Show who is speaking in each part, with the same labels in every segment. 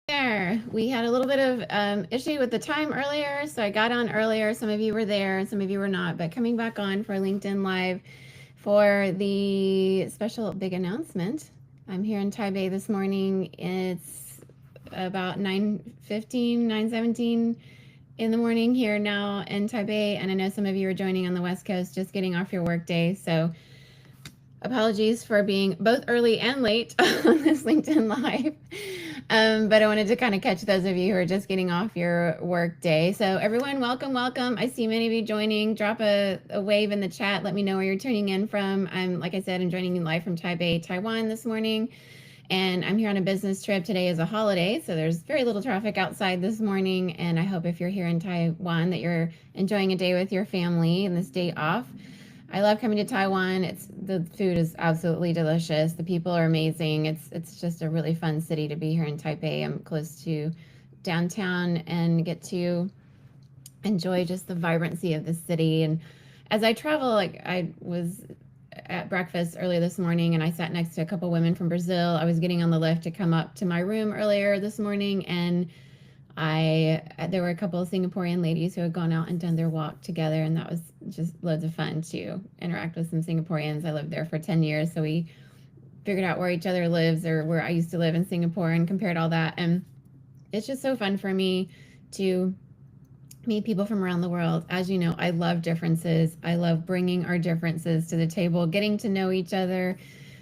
Speaker 1: There. We had a little bit of issue with the time earlier, so I got on earlier. Some of you were there, and some of you were not. But coming back on for LinkedIn Live for the special big announcement. I'm here in Taipei this morning. It's about 9:15, 9:17 in the morning here now in Taipei, and I know some of you are joining on the West Coast, just getting off your workday. So apologies for being both early and late on this LinkedIn Live. But I wanted to kind of catch those of you who are just getting off your work day. So everyone, welcome, welcome. I see many of you joining. Drop a wave in the chat. Let me know where you're tuning in from. Like I said, I'm joining you live from Taipei, Taiwan this morning. And I'm here on a business trip. Today is a holiday, so there's very little traffic outside this morning. And I hope if you're here in Taiwan that you're enjoying a day with your family and this day off. I love coming to Taiwan. The food is absolutely delicious. The people are amazing. It's just a really fun city to be here in Taipei. I'm close to downtown and get to enjoy just the vibrancy of the city. And as I travel, like I was at breakfast earlier this morning and I sat next to a couple women from Brazil. I was getting on the lift to come up to my room earlier this morning, and there were a couple of Singaporean ladies who had gone out and done their walk together, and that was just loads of fun to interact with some Singaporeans. I lived there for 10 years, so we figured out where each other lives or where I used to live in Singapore and compared all that. And it's just so fun for me to meet people from around the world. As you know, I love differences. I love bringing our differences to the table, getting to know each other.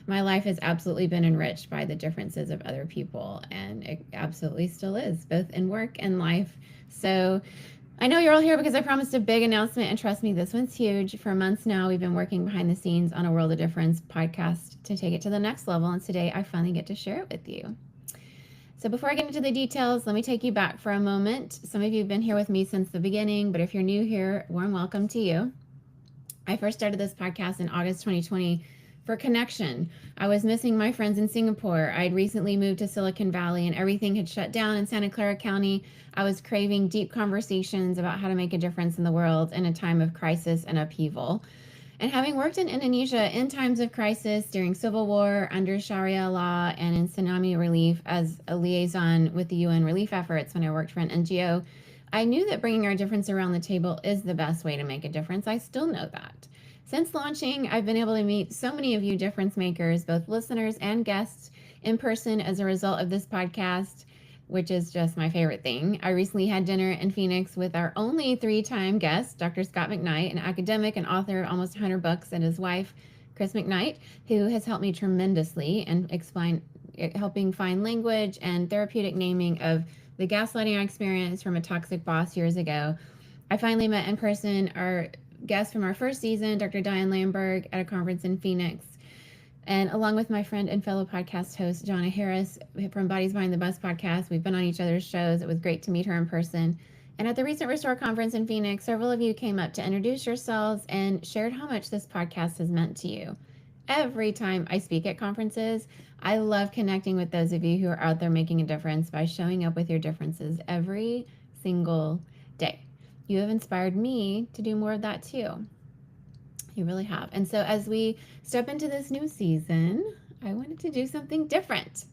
Speaker 1: My life has absolutely been enriched by the differences of other people, and it absolutely still is, both in work and life. So I know you're all here because I promised a big announcement, and trust me, this one's huge. For months now, we've been working behind the scenes on a World of Difference podcast to take it to the next level, and today I finally get to share it with you. So before I get into the details, let me take you back for a moment. Some of you have been here with me since the beginning, but if you're new here, warm welcome to you. I first started this podcast in August 2020 for connection. I was missing my friends in Singapore. I'd recently moved to Silicon Valley and everything had shut down in Santa Clara County. I was craving deep conversations about how to make a difference in the world in a time of crisis and upheaval. And having worked in Indonesia in times of crisis, during civil war, under Sharia law, and in tsunami relief as a liaison with the UN relief efforts when I worked for an NGO, I knew that bringing our difference around the table is the best way to make a difference. I still know that. Since launching, I've been able to meet so many of you difference makers, both listeners and guests, in person as a result of this podcast, which is just my favorite thing. I recently had dinner in Phoenix with our only 3-time guest, Dr. Scott McKnight, an academic and author of almost 100 books, and his wife, Chris McKnight, who has helped me tremendously in helping find language and therapeutic naming of the gaslighting I experienced from a toxic boss years ago. I finally met in person our guest from our first season, Dr. Diane Lamberg, at a conference in Phoenix. And along with my friend and fellow podcast host, Jonna Harris from Bodies Behind the Bus podcast, we've been on each other's shows. It was great to meet her in person. And at the recent Restore conference in Phoenix, several of you came up to introduce yourselves and shared how much this podcast has meant to you. Every time I speak at conferences, I love connecting with those of you who are out there making a difference by showing up with your differences every single day. You have inspired me to do more of that too. You really have. And so as we step into this new season, I wanted to do something different.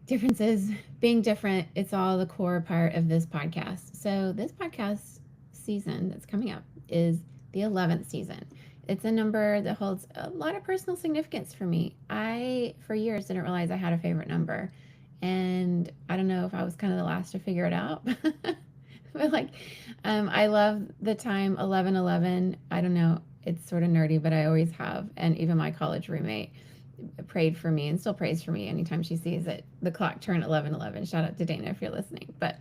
Speaker 1: Differences, being different, it's all the core part of this podcast. So this podcast season that's coming up is the 11th season. It's a number that holds a lot of personal significance for me. I, for years, didn't realize I had a favorite number. And I don't know if I was kind of the last to figure it out. But I love the time 11:11. I don't know, it's sort of nerdy, but I always have. And even my college roommate prayed for me and still prays for me anytime she sees it. The clock turn 11:11. Shout out to Dana if you're listening. But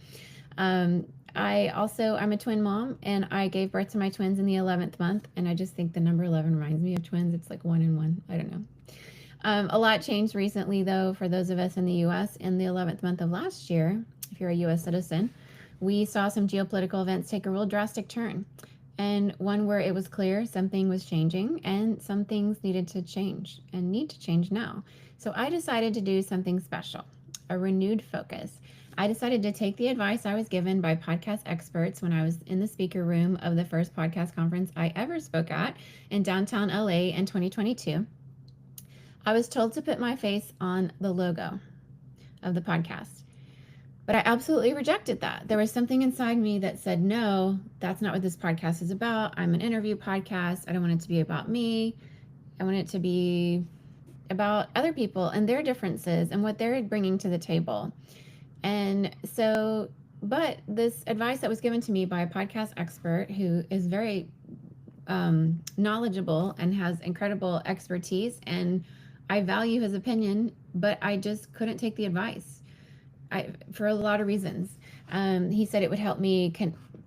Speaker 1: I'm a twin mom, and I gave birth to my twins in the 11th month. And I just think the number 11 reminds me of twins. It's like 1 and 1. I don't know. A lot changed recently, though, for those of us in the U.S. In the 11th month of last year, if you're a U.S. citizen, we saw some geopolitical events take a real drastic turn, and one where it was clear something was changing and some things needed to change and need to change now. So I decided to do something special, a renewed focus. I decided to take the advice I was given by podcast experts when I was in the speaker room of the first podcast conference I ever spoke at in downtown LA in 2022. I was told to put my face on the logo of the podcast. But I absolutely rejected that. There was something inside me that said, no, that's not what this podcast is about. I'm an interview podcast. I don't want it to be about me. I want it to be about other people and their differences and what they're bringing to the table. And so, but this advice that was given to me by a podcast expert who is very knowledgeable and has incredible expertise, and I value his opinion, but I just couldn't take the advice. For a lot of reasons. He said it would help me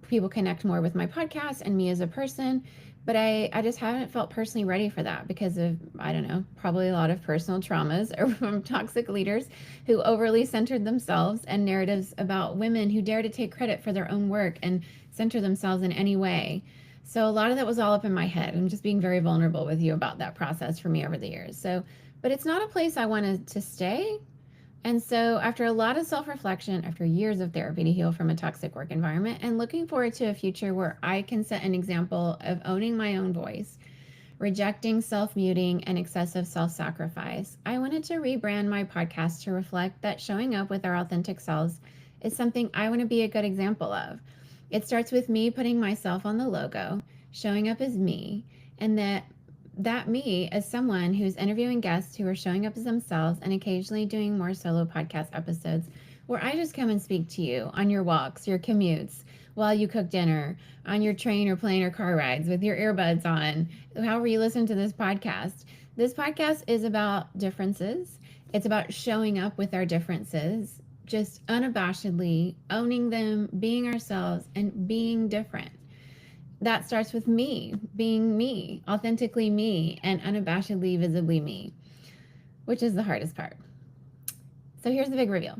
Speaker 1: people connect more with my podcast and me as a person, but I just haven't felt personally ready for that because of, I don't know, probably a lot of personal traumas or from toxic leaders who overly centered themselves and narratives about women who dare to take credit for their own work and center themselves in any way. So a lot of that was all up in my head. I'm just being very vulnerable with you about that process for me over the years. So, but it's not a place I wanted to stay. And so, after a lot of self reflection, after years of therapy to heal from a toxic work environment, and looking forward to a future where I can set an example of owning my own voice, rejecting self muting, and excessive self sacrifice, I wanted to rebrand my podcast to reflect that showing up with our authentic selves is something I want to be a good example of. It starts with me putting myself on the logo, showing up as me, and that me as someone who's interviewing guests who are showing up as themselves and occasionally doing more solo podcast episodes where I just come and speak to you on your walks, your commutes, while you cook dinner, on your train or plane or car rides with your earbuds on, however you listen to this podcast. This podcast is about differences. It's about showing up with our differences, just unabashedly owning them, being ourselves, and being different. That starts with me being me, authentically me, and unabashedly, visibly me, which is the hardest part. So here's the big reveal.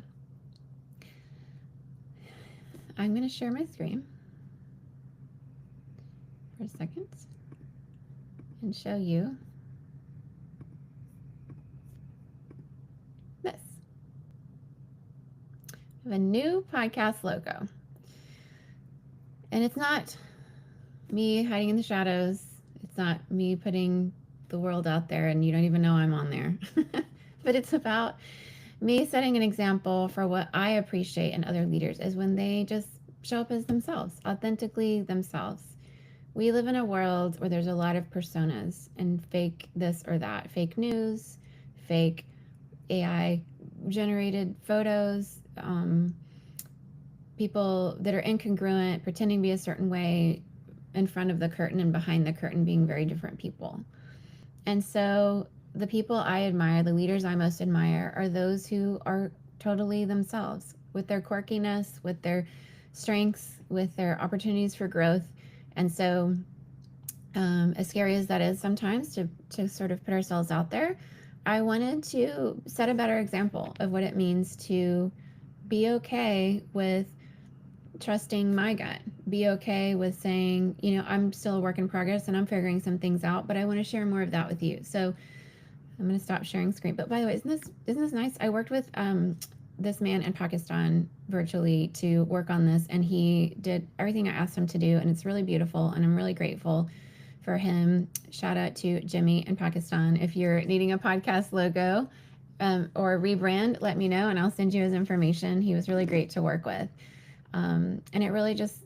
Speaker 1: I'm going to share my screen for a second and show you this. I have a new podcast logo. And it's not me hiding in the shadows. It's not me putting the world out there and you don't even know I'm on there. But it's about me setting an example for what I appreciate in other leaders is when they just show up as themselves, authentically themselves. We live in a world where there's a lot of personas and fake this or that, fake news, fake AI generated photos, people that are incongruent, pretending to be a certain way in front of the curtain and behind the curtain being very different people. And so the people I admire, the leaders I most admire, are those who are totally themselves with their quirkiness, with their strengths, with their opportunities for growth. And so, as scary as that is sometimes to sort of put ourselves out there, I wanted to set a better example of what it means to be okay with trusting my gut, be okay with saying, you know, I'm still a work in progress and I'm figuring some things out, but I want to share more of that with you. So I'm going to stop sharing screen. But by the way, isn't this nice? I worked with this man in Pakistan virtually to work on this, and he did everything I asked him to do, and it's really beautiful, and I'm really grateful for him. Shout out to Jimmy in Pakistan. If you're needing a podcast logo or a rebrand, let me know, and I'll send you his information. He was really great to work with. And it really just,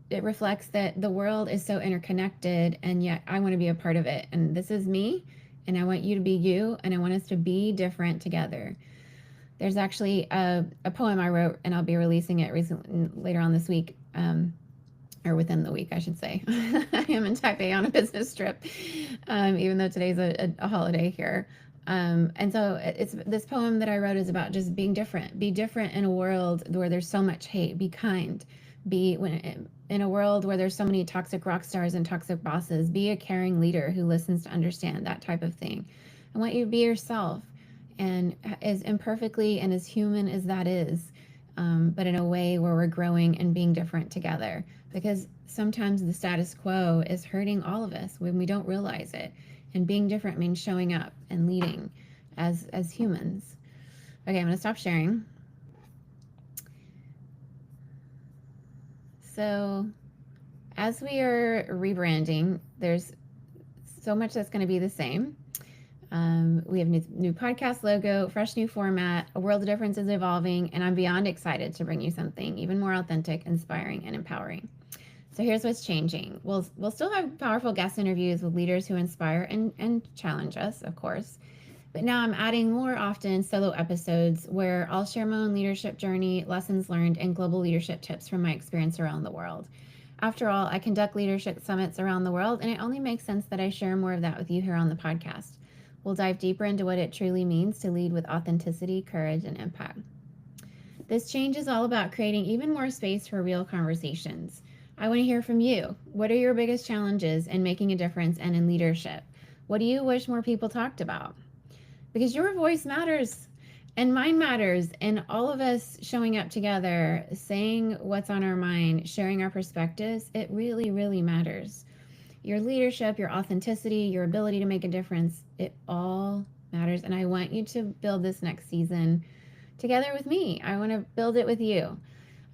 Speaker 1: it reflects that the world is so interconnected, and yet I want to be a part of it. And this is me, and I want you to be you, and I want us to be different together. There's actually a poem I wrote, and I'll be releasing it later on this week, or within the week, I should say. I am in Taipei on a business trip, even though today's a holiday here. And so it's this poem that I wrote is about just being different. Be different in a world where there's so much hate. Be kind. In a world where there's so many toxic rock stars and toxic bosses. Be a caring leader who listens to understand, that type of thing. I want you to be yourself, and as imperfectly and as human as that is, but in a way where we're growing and being different together. Because sometimes the status quo is hurting all of us when we don't realize it. And being different means showing up and leading as humans. Okay, I'm going to stop sharing. So as we are rebranding, there's so much that's going to be the same. We have new podcast logo, fresh new format, a world of difference is evolving, and I'm beyond excited to bring you something even more authentic, inspiring, and empowering. So here's what's changing. We'll still have powerful guest interviews with leaders who inspire and challenge us, of course. But now I'm adding more often solo episodes where I'll share my own leadership journey, lessons learned, and global leadership tips from my experience around the world. After all, I conduct leadership summits around the world, and it only makes sense that I share more of that with you here on the podcast. We'll dive deeper into what it truly means to lead with authenticity, courage, and impact. This change is all about creating even more space for real conversations. I want to hear from you. What are your biggest challenges in making a difference and in leadership? What do you wish more people talked about? Because your voice matters and mine matters, and all of us showing up together, saying what's on our mind, sharing our perspectives, it really, really matters. Your leadership, your authenticity, your ability to make a difference, it all matters. And I want you to build this next season together with me. I want to build it with you.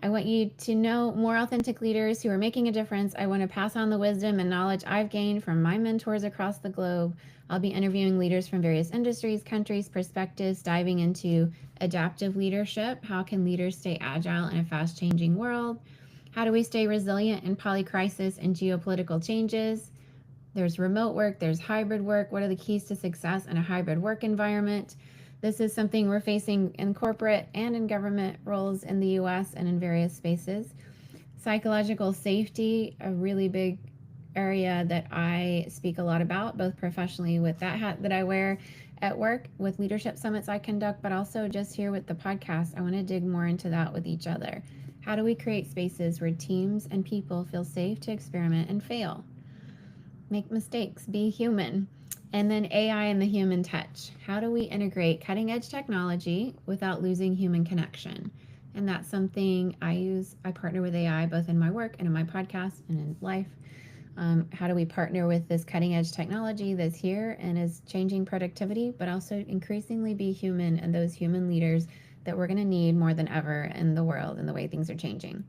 Speaker 1: I want you to know more authentic leaders who are making a difference. I want to pass on the wisdom and knowledge I've gained from my mentors across the globe. I'll be interviewing leaders from various industries, countries, perspectives, diving into adaptive leadership. How can leaders stay agile in a fast changing world? How do we stay resilient in polycrisis and geopolitical changes? There's remote work, there's hybrid work. What are the keys to success in a hybrid work environment? This is something we're facing in corporate and in government roles in the US and in various spaces. Psychological safety, a really big area that I speak a lot about, both professionally with that hat that I wear at work, with leadership summits I conduct, but also just here with the podcast. I want to dig more into that with each other. How do we create spaces where teams and people feel safe to experiment and fail? Make mistakes, be human. And then AI and the human touch. How do we integrate cutting edge technology without losing human connection? And that's something I use. I partner with AI both in my work and in my podcast and in life. How do we partner with this cutting edge technology that's here and is changing productivity, but also increasingly be human and those human leaders that we're going to need more than ever in the world and the way things are changing?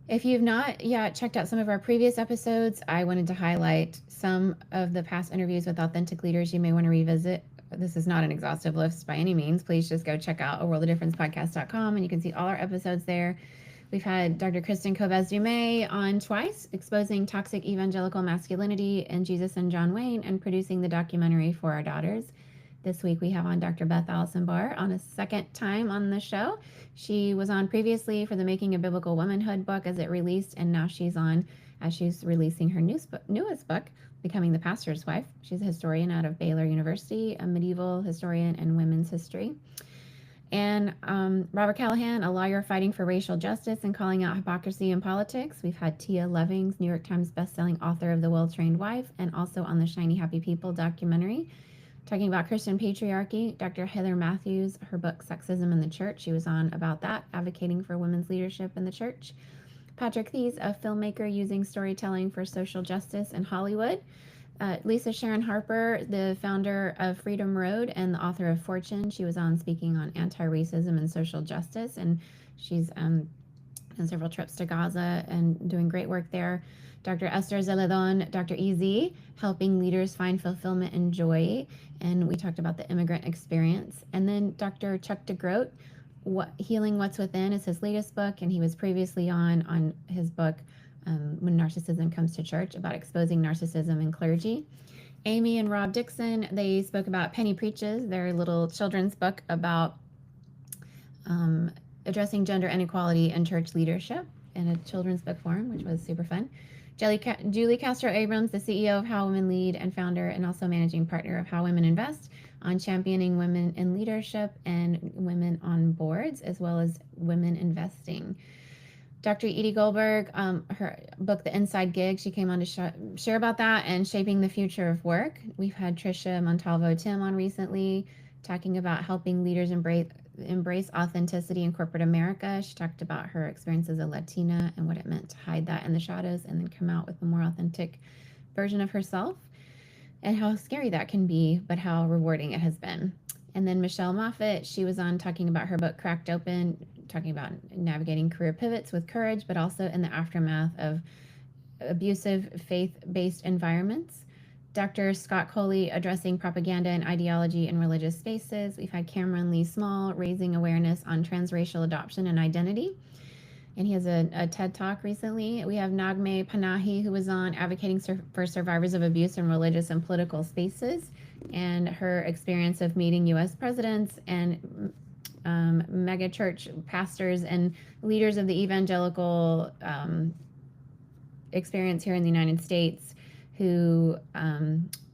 Speaker 1: If you've not yet checked out some of our previous episodes, I wanted to highlight some of the past interviews with authentic leaders you may want to revisit. This is not an exhaustive list by any means. Please just go check out aworldoftdifferencepodcast.com and you can see all our episodes there. We've had Dr. Kristen Cobes-Dumais on twice, exposing toxic evangelical masculinity in Jesus and John Wayne and producing the documentary For Our Daughters. This week we have on Dr. Beth Allison Barr on a second time on the show. She was on previously for the Making a Biblical Womanhood book as it released, and now she's on as she's releasing her newest book, Becoming the Pastor's Wife. She's a historian out of Baylor University, a medieval historian and women's history. And Robert Callahan, a lawyer fighting for racial justice and calling out hypocrisy in politics. We've had Tia Lovings, New York Times bestselling author of The Well-Trained Wife, and also on the Shiny Happy People documentary. Talking about Christian patriarchy, Dr. Heather Matthews, her book Sexism in the Church, she was on about that, advocating for women's leadership in the church. Patrick Thies, a filmmaker using storytelling for social justice in Hollywood. Lisa Sharon Harper, the founder of Freedom Road and the author of Fortune, she was on speaking on anti-racism and social justice, and she's done several trips to Gaza and doing great work there. Dr. Esther Zeledon, Dr. EZ, helping leaders find fulfillment and joy, and we talked about the immigrant experience. And then Dr. Chuck DeGroat, Healing What's Within is his latest book, and he was previously on his book When Narcissism Comes to Church, about exposing narcissism in clergy. Amy and Rob Dixon, they spoke about Penny Preaches, their little children's book about addressing gender inequality in church leadership in a children's book form, which was super fun. Julie Castro Abrams, the CEO of How Women Lead and founder and also managing partner of How Women Invest, on championing women in leadership and women on boards, as well as women investing. Dr. Edie Goldberg, her book, The Inside Gig, she came on to share about that and shaping the future of work. We've had Tricia Montalvo-Tim on recently, talking about helping leaders embrace authenticity in corporate America. She talked about her experience as a Latina and what it meant to hide that in the shadows and then come out with a more authentic version of herself, and how scary that can be, but how rewarding it has been. And then Michelle Moffitt, she was on talking about her book Cracked Open, talking about navigating career pivots with courage, but also in the aftermath of abusive faith-based environments. Dr. Scott Coley addressing propaganda and ideology in religious spaces. We've had Cameron Lee Small raising awareness on transracial adoption and identity. And he has a TED Talk recently. We have Nagme Panahi, who was on advocating for survivors of abuse in religious and political spaces, and her experience of meeting U.S. presidents and mega church pastors and leaders of the evangelical experience here in the United States who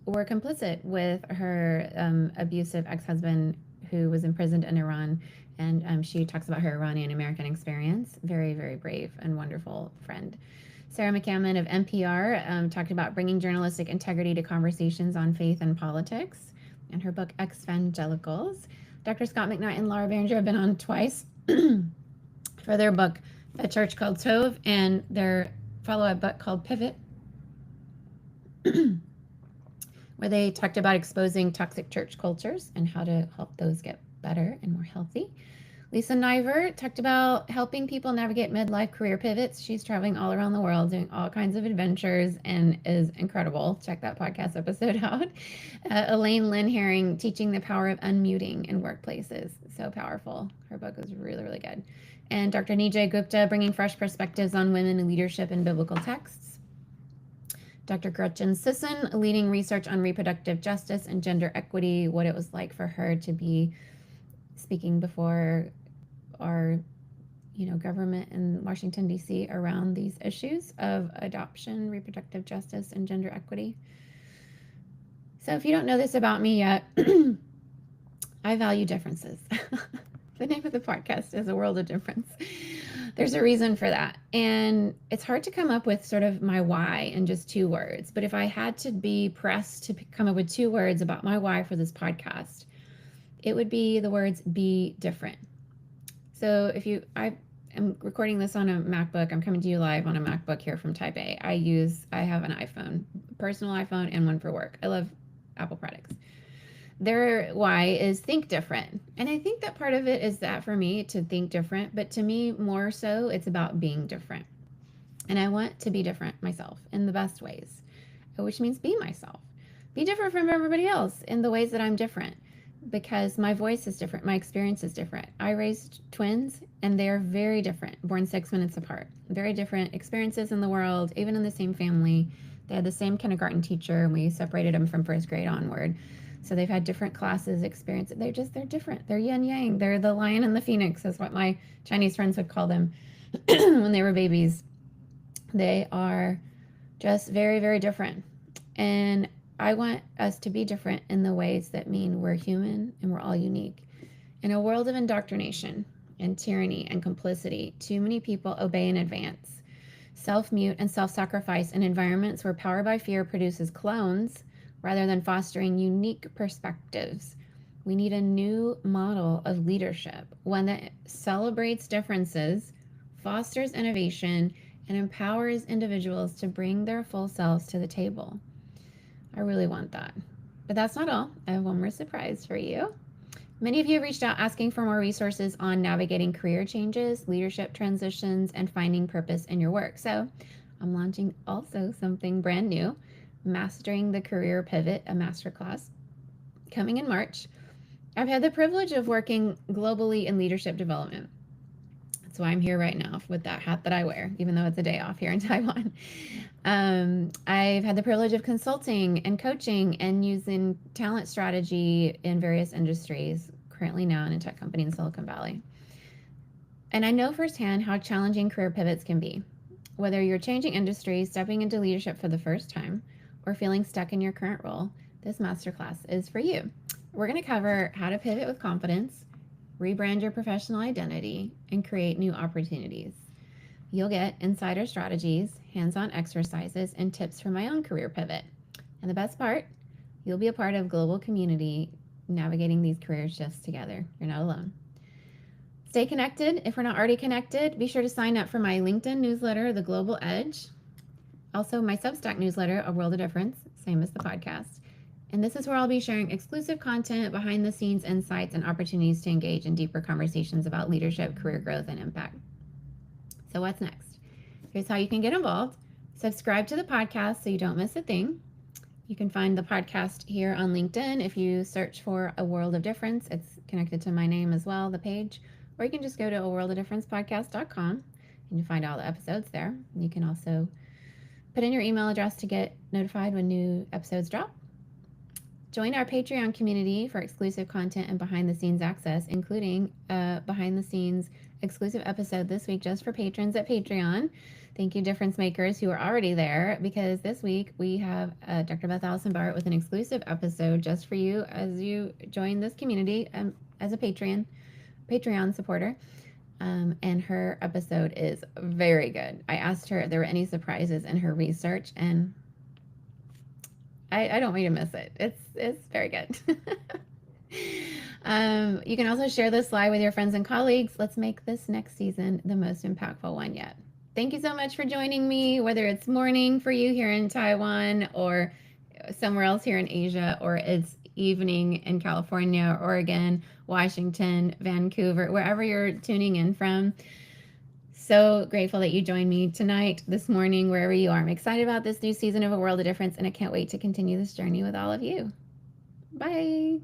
Speaker 1: were complicit with her abusive ex-husband who was imprisoned in Iran. And she talks about her Iranian American experience. Very, very brave and wonderful friend. Sarah McCammon of NPR talked about bringing journalistic integrity to conversations on faith and politics in her book, Ex-Vangelicals. Dr. Scott McKnight and Laura Barringer have been on twice for their book, A Church Called Tove, and their follow-up book called Pivot, where they talked about exposing toxic church cultures and how to help those get better and more healthy. Lisa Niver talked about helping people navigate midlife career pivots. She's traveling all around the world doing all kinds of adventures and is incredible. Check that podcast episode out. Elaine Lynn Herring teaching the power of unmuting in workplaces. So powerful. Her book is really, really good. And Dr. Nijay Gupta bringing fresh perspectives on women in leadership in biblical texts. Dr. Gretchen Sisson leading research on reproductive justice and gender equity, what it was like for her to be speaking before our government in Washington, D.C. around these issues of adoption, reproductive justice, and gender equity. So if you don't know this about me yet, I value differences. The name of the podcast is A World of Difference. There's a reason for that. And it's hard to come up with sort of my why in just 2 words. But if I had to be pressed to come up with 2 words about my why for this podcast, it would be the words be different. So I am recording this on a MacBook. I'm coming to you live on a MacBook here from Taipei. I have an iPhone, personal iPhone, and one for work. I love Apple products. Their why is think different. And I think that part of it is that for me to think different, but to me more so it's about being different. And I want to be different myself in the best ways, which means be myself. Be different from everybody else in the ways that I'm different, because my voice is different. My experience is different. I raised twins and they're very different, born 6 minutes apart. Very different experiences in the world, even in the same family. They had the same kindergarten teacher and we separated them from first grade onward. So they've had different classes, experience. They're different. They're yin yang. They're the lion and the phoenix is what my Chinese friends would call them when they were babies. They are just very, very different. And I want us to be different in the ways that mean we're human and we're all unique. In a world of indoctrination and tyranny and complicity, too many people obey in advance, self-mute and self-sacrifice in environments where power by fear produces clones rather than fostering unique perspectives. We need a new model of leadership, one that celebrates differences, fosters innovation, and empowers individuals to bring their full selves to the table. I really want that. But that's not all. I have one more surprise for you. Many of you have reached out asking for more resources on navigating career changes, leadership transitions, and finding purpose in your work. So I'm launching also something brand new, Mastering the Career Pivot, a masterclass coming in March. I've had the privilege of working globally in leadership development. That's why I'm here right now with that hat that I wear, even though it's a day off here in Taiwan. I've had the privilege of consulting and coaching and using talent strategy in various industries, currently now in a tech company in Silicon Valley. And I know firsthand how challenging career pivots can be. Whether you're changing industries, stepping into leadership for the first time, or feeling stuck in your current role, this masterclass is for you. We're going to cover how to pivot with confidence, rebrand your professional identity, and create new opportunities. You'll get insider strategies, hands-on exercises, and tips for my own career pivot. And the best part, you'll be a part of a global community navigating these career shifts together. You're not alone. Stay connected. If we're not already connected, be sure to sign up for my LinkedIn newsletter, The Global Edge. Also, my Substack newsletter, A World of Difference, same as the podcast. And this is where I'll be sharing exclusive content, behind-the-scenes insights, and opportunities to engage in deeper conversations about leadership, career growth, and impact. So what's next? Here's how you can get involved. Subscribe to the podcast so you don't miss a thing. You can find the podcast here on LinkedIn. If you search for A World of Difference, it's connected to my name as well, the page. Or you can just go to aworldoftdifferencepodcast.com and you find all the episodes there. You can also put in your email address to get notified when new episodes drop. Join our Patreon community for exclusive content and behind the scenes access, including a behind the scenes exclusive episode this week just for patrons at Patreon. Thank you, difference makers who are already there, because this week we have Dr. Beth Allison Barrett with an exclusive episode just for you as you join this community as a Patreon supporter. And her episode is very good. I asked her if there were any surprises in her research, and I don't want you to miss it. It's very good. You can also share this live with your friends and colleagues. Let's make this next season the most impactful one yet. Thank you so much for joining me, whether it's morning for you here in Taiwan or somewhere else here in Asia, or it's evening in California, Oregon, Washington, Vancouver, wherever you're tuning in from. So grateful that you joined me tonight, this morning, wherever you are. I'm excited about this new season of A World of Difference, and I can't wait to continue this journey with all of you. Bye.